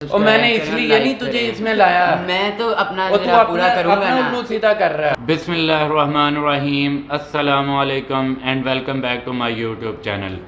और मैंने इसलिए नहीं तुझे इसमें लाया। मैं तो अपना और तू जरा पूरा अपना करूंगा अपना ना। उल्लू सीधा कर रहा है। बिस्मिल्लाहिर्रहमानिर्रहीम, अस्सलाम वालेकुम and welcome back to my YouTube channel.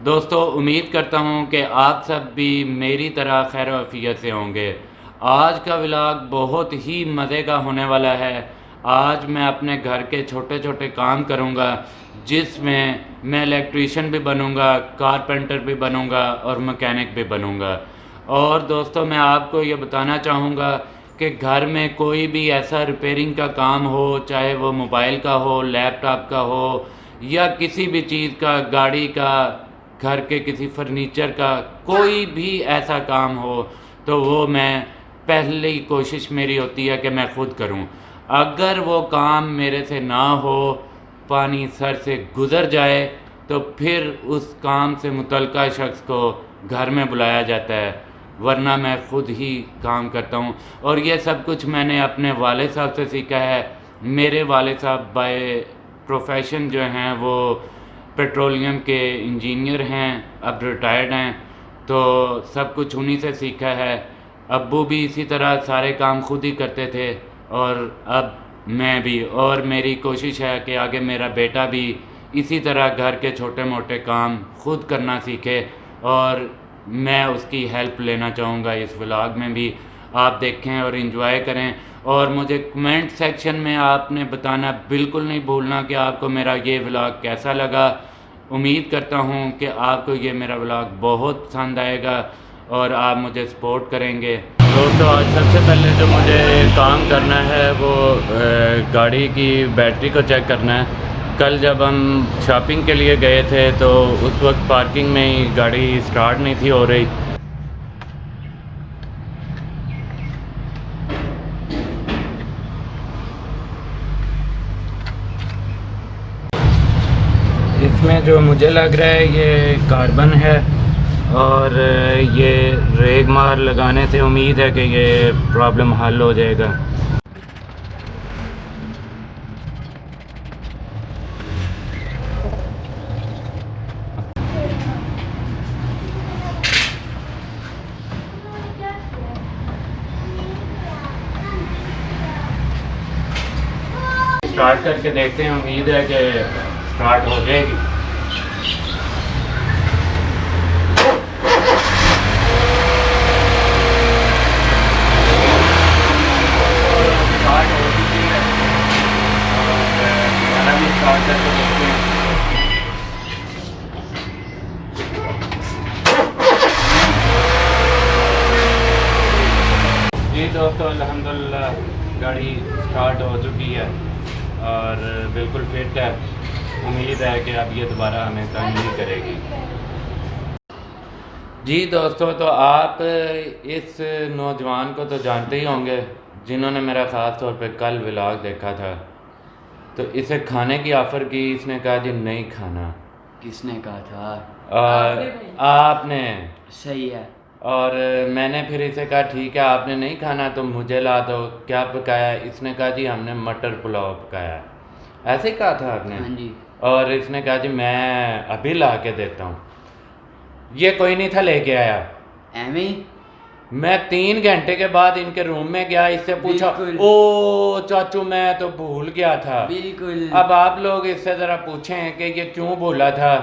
दोस्तों, उम्मीद करता हूँ कि आप सब भी मेरी तरह खैर आफियत से होंगे। आज का व्लॉग बहुत ही मज़े का होने वाला है। आज मैं अपने घर के छोटे छोटे काम करूँगा, जिसमें मैं इलेक्ट्रीशियन भी बनूँगा, कारपेंटर भी बनूँगा और मैकेनिक भी बनूँगा। और दोस्तों, मैं आपको ये बताना चाहूँगा कि घर में कोई भी ऐसा रिपेयरिंग का काम हो, चाहे वो मोबाइल का हो, लैपटॉप का हो या किसी भी चीज़ का, गाड़ी का, घर के किसी फर्नीचर का, कोई भी ऐसा काम हो तो वो मैं पहली कोशिश मेरी होती है कि मैं खुद करूं। अगर वो काम मेरे से ना हो, पानी सर से गुज़र जाए, तो फिर उस काम से मुतल्लिका शख्स को घर में बुलाया जाता है, वरना मैं ख़ुद ही काम करता हूँ। और ये सब कुछ मैंने अपने वालिद साहब से सीखा है। मेरे वालिद साहब बाय प्रोफेशन जो हैं वो पेट्रोलियम के इंजीनियर हैं, अब रिटायर्ड हैं, तो सब कुछ उन्हीं से सीखा है। अब्बू भी इसी तरह सारे काम खुद ही करते थे और अब मैं भी, और मेरी कोशिश है कि आगे मेरा बेटा भी इसी तरह घर के छोटे मोटे काम खुद करना सीखे, और मैं उसकी हेल्प लेना चाहूँगा। इस व्लॉग में भी आप देखें और इन्जॉय करें, और मुझे कमेंट सेक्शन में आपने बताना बिल्कुल नहीं भूलना कि आपको मेरा ये व्लॉग कैसा लगा। उम्मीद करता हूँ कि आपको ये मेरा व्लॉग बहुत पसंद आएगा और आप मुझे सपोर्ट करेंगे। दोस्तों, आज सबसे पहले जो मुझे काम करना है वो गाड़ी की बैटरी को चेक करना है। कल जब हम शॉपिंग के लिए गए थे तो उस वक्त पार्किंग में ही गाड़ी स्टार्ट नहीं थी हो रही। इसमें जो मुझे लग रहा है ये कार्बन है, और ये रेग मार लगाने से उम्मीद है कि ये प्रॉब्लम हल हो जाएगा। स्टार्ट करके देखते हैं, उम्मीद है कि स्टार्ट हो जाएगी। स्टार्ट हो चुकी है और दोबारा भी स्टार्ट करके देखते हैं। जी दोस्तों, अल्हम्दुलिल्लाह गाड़ी स्टार्ट हो चुकी है और बिल्कुल फिट है। उम्मीद है कि अब ये दोबारा हमें तंग नहीं करेगी। जी दोस्तों, तो आप इस नौजवान को तो जानते ही होंगे जिन्होंने मेरा ख़ास तौर पे कल व्लॉग देखा था। तो इसे खाने की ऑफ़र की, इसने कहा जी नहीं खाना। किसने कहा था? आपने। सही है। और मैंने फिर इसे कहा ठीक है, आपने नहीं खाना तो मुझे ला दो। क्या पकाया? इसने कहा जी हमने मटर पुलाव पकाया। ऐसे ही कहा था आपने? हाँ जी। और इसने कहा जी मैं अभी ला के देता हूँ। ये कोई नहीं था लेके आया। एਵੇਂ ही? मैं 3 घंटे के बाद इनके रूम में गया, इससे पूछा, बिल्कुल। ओ चाचू मैं तो भूल गया था। बिल्कुल। अब आप लोग इससे ज़रा पूछें कि ये क्यों भूला था।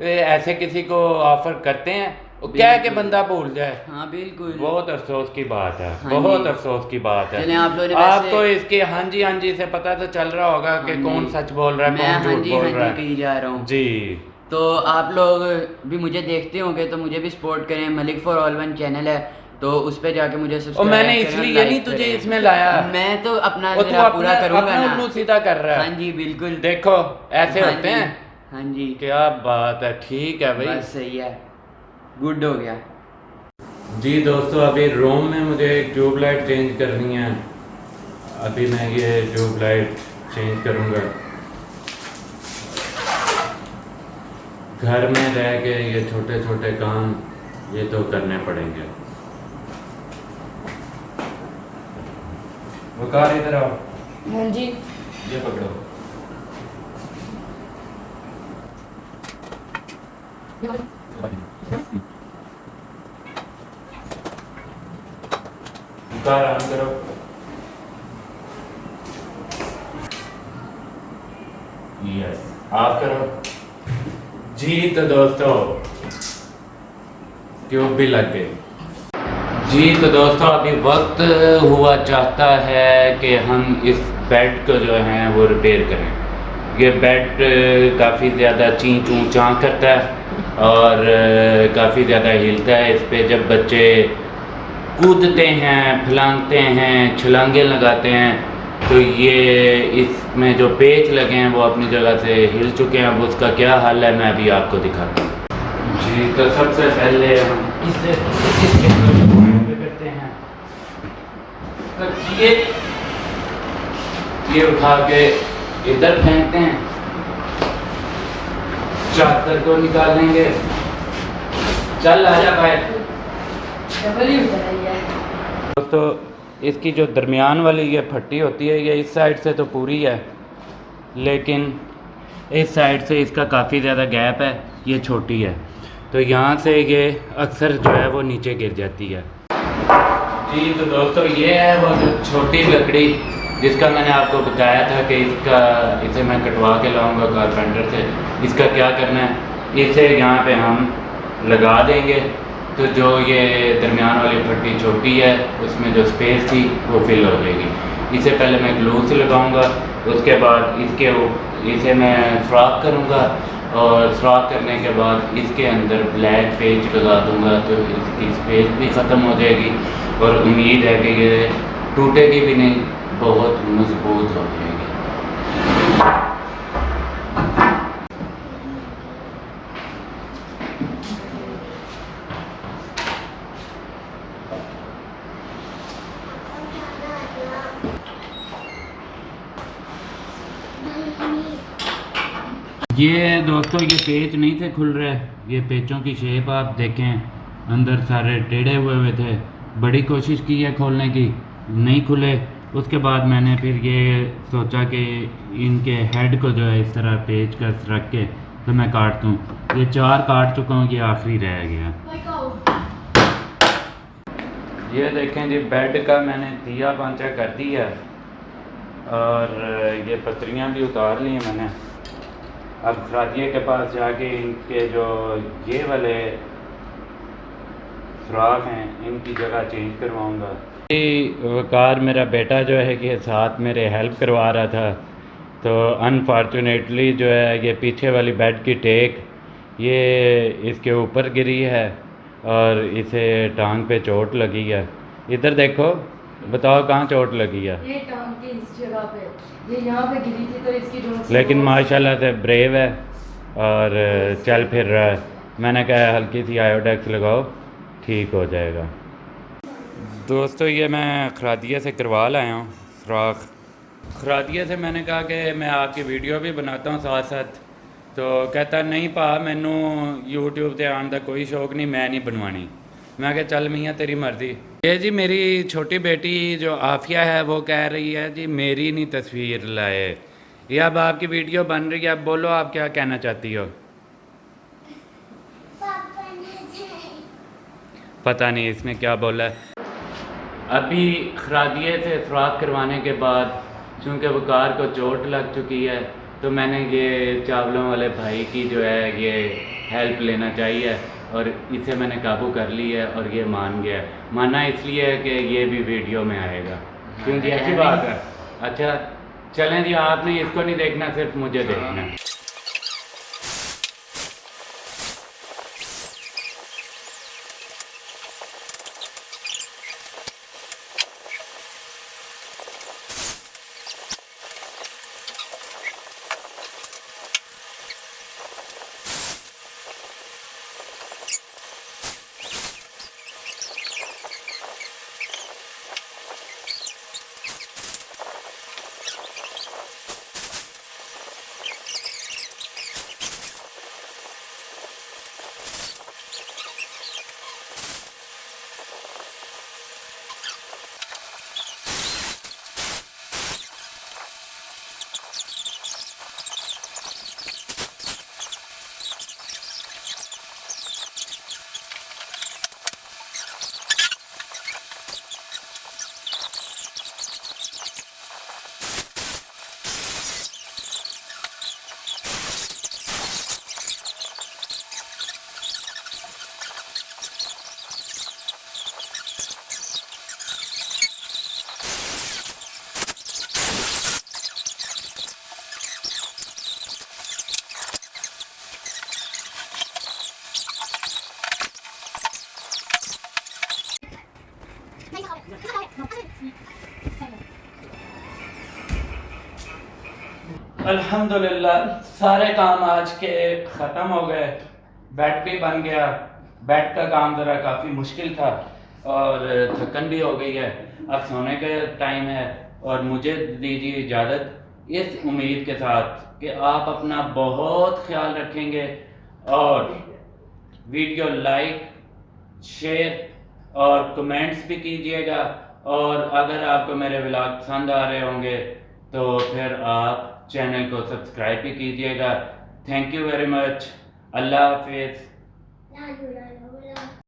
ऐसे किसी को ऑफर करते हैं? वो क्या है कि बंदा भूल जाए। हाँ बिल्कुल। बहुत अफसोस की बात है, हाँ बहुत जी। अफसोस की बात है। चलें, आप लोगों ने आपको इसके हाँ जी से पता तो चल रहा होगा कि हाँ कौन जी। सच बोल रहा है, मैं कौन झूठ बोल रहा है। कही जा रहा हूँ जी। तो आप लोग भी मुझे देखते होंगे तो मुझे भी सपोर्ट करें। Malik for all one channel है, तो उस पर जाके मुझे और सब्सक्राइब मैंने करें, इसलिए लाइक नहीं तुझे करें। इसमें लाया। मैं तो अपना और तू जरा पूरा अपना करूंगा अपना ना। उल्लू सीधा कर रहा है। हाँ जी बिल्कुल। देखो ऐसे हाँ होते जी, हैं। हाँ जी। क्या बात है, ठीक है भाई। बस सही है, गुड हो गया। जी दोस्तों, अभी रूम में मुझे एक ट्यूबलाइट चेंज करनी है। अभी मैं ये ट्यूबलाइट चेंज करूँगा। घर में रह के ये छोटे छोटे काम ये तो करने पड़ेंगे। वकार इधर आओ। हाँ जी। ये पकड़ो। इसका आराम करो। यस, आप करो जी। तो दोस्तों ट्यूब भी लग गई जी। तो दोस्तों अभी वक्त हुआ चाहता है कि हम इस बेड को जो है वो रिपेयर करें। ये बेड काफ़ी ज़्यादा चीं चूँ चाँ करता है और काफ़ी ज़्यादा हिलता है। इस पे जब बच्चे कूदते हैं, फलांगते हैं, छलांगे लगाते हैं तो ये इसमें जो पेच लगे हैं वो अपनी जगह से हिल चुके हैं। अब उसका क्या हाल है मैं अभी आपको दिखाता हूँ जी। तो सबसे पहले हम इसे करते हैं। तो ये उठा के इधर फेंकते हैं, चादर को निकालेंगे। चल आजा भाई। दोस्तों इसकी जो दरमियान वाली ये फट्टी होती है ये इस साइड से तो पूरी है, लेकिन इस साइड से इसका काफ़ी ज़्यादा गैप है, ये छोटी है। तो यहाँ से ये अक्सर जो है वो नीचे गिर जाती है जी। तो दोस्तों ये है वो जो छोटी लकड़ी जिसका मैंने आपको बताया था कि इसे मैं कटवा के लाऊंगा कारपेंटर से। इसका क्या करना है, इसे यहाँ पे हम लगा देंगे तो जो ये दरमियान वाली फट्टी छोटी है उसमें जो स्पेस थी वो फिल हो जाएगी। इसे पहले मैं ग्लू से लगाऊंगा, उसके बाद इसे मैं फ्रॉक करूँगा और फ्रॉक करने के बाद इसके अंदर ब्लैक पेज लगा दूँगा तो इसकी स्पेस भी ख़त्म हो जाएगी और उम्मीद है कि ये टूटेगी भी नहीं, बहुत मजबूत हो जाएगी। ये दोस्तों ये पेच नहीं थे खुल रहे, ये पेचों की शेप आप देखें अंदर सारे टेढ़े हुए थे। बड़ी कोशिश की है खोलने की, नहीं खुले। उसके बाद मैंने फिर ये सोचा कि इनके हेड को जो है इस तरह पेच का रख के तो मैं काट दूँ। ये 4 काट चुका हूँ, ये आखिरी रह गया। ये देखें जी बेड का मैंने दिया पांचा कर दिया और ये पत्रियाँ भी उतार ली हैं मैंने। अब खरादिये के पास जाके इनके जो ये वाले सुराख हैं इनकी जगह चेंज करवाऊँगा। वकार मेरा बेटा जो है कि साथ मेरे हेल्प करवा रहा था, तो अनफॉर्चुनेटली जो है ये पीछे वाली बेड की टेक ये इसके ऊपर गिरी है और इसे टांग पे चोट लगी है। इधर देखो, बताओ कहाँ चोट लगी है। ये टांग की इस जगह पे, ये यहाँ पे गिरी थी तो इसकी जोड़ लेकिन माशाल्लाह से ब्रेव है और चल फिर रहा है। मैंने कहा हल्की सी आयोडेक्स लगाओ, ठीक हो जाएगा। दोस्तों ये मैं खरादिया से करवा लाया हूँ फ्रॉक। खरादिया से मैंने कहा कि मैं आपकी वीडियो भी बनाता हूँ साथ साथ, तो कहता नहीं पा मैनू यूट्यूब से आने का कोई शौक नहीं, मैं नहीं बनवानी। मैं कहा चल मियाँ तेरी मर्ज़ी। ये जी मेरी छोटी बेटी जो आफिया है वो कह रही है जी मेरी नहीं तस्वीर लाए। ये अब आपकी वीडियो बन रही है, अब बोलो आप क्या कहना चाहती हो। पता नहीं इसने क्या बोला है। अभी खरादिये से फ्रॉक करवाने के बाद चूँकि वकार को चोट लग चुकी है तो मैंने ये चावलों वाले भाई की जो है ये हेल्प लेना चाहिए और इसे मैंने काबू कर लिया है और ये मान गया। माना इसलिए है कि ये भी वीडियो में आएगा, क्योंकि ऐसी बात है। अच्छा चलें जी, आपने इसको नहीं देखना, सिर्फ मुझे देखना है। अल्हम्दुलिल्लाह सारे काम आज के ख़त्म हो गए, बेड भी बन गया। बेड का काम ज़रा काफ़ी मुश्किल था और थकन भी हो गई है। अब सोने का टाइम है और मुझे दीजिए इजाज़त इस उम्मीद के साथ कि आप अपना बहुत ख्याल रखेंगे और वीडियो लाइक, शेयर और कमेंट्स भी कीजिएगा। और अगर आपको मेरे व्लॉग पसंद आ रहे होंगे तो फिर आप चैनल को सब्सक्राइब भी कीजिएगा। Thank you very much. अल्लाह हाफिज़।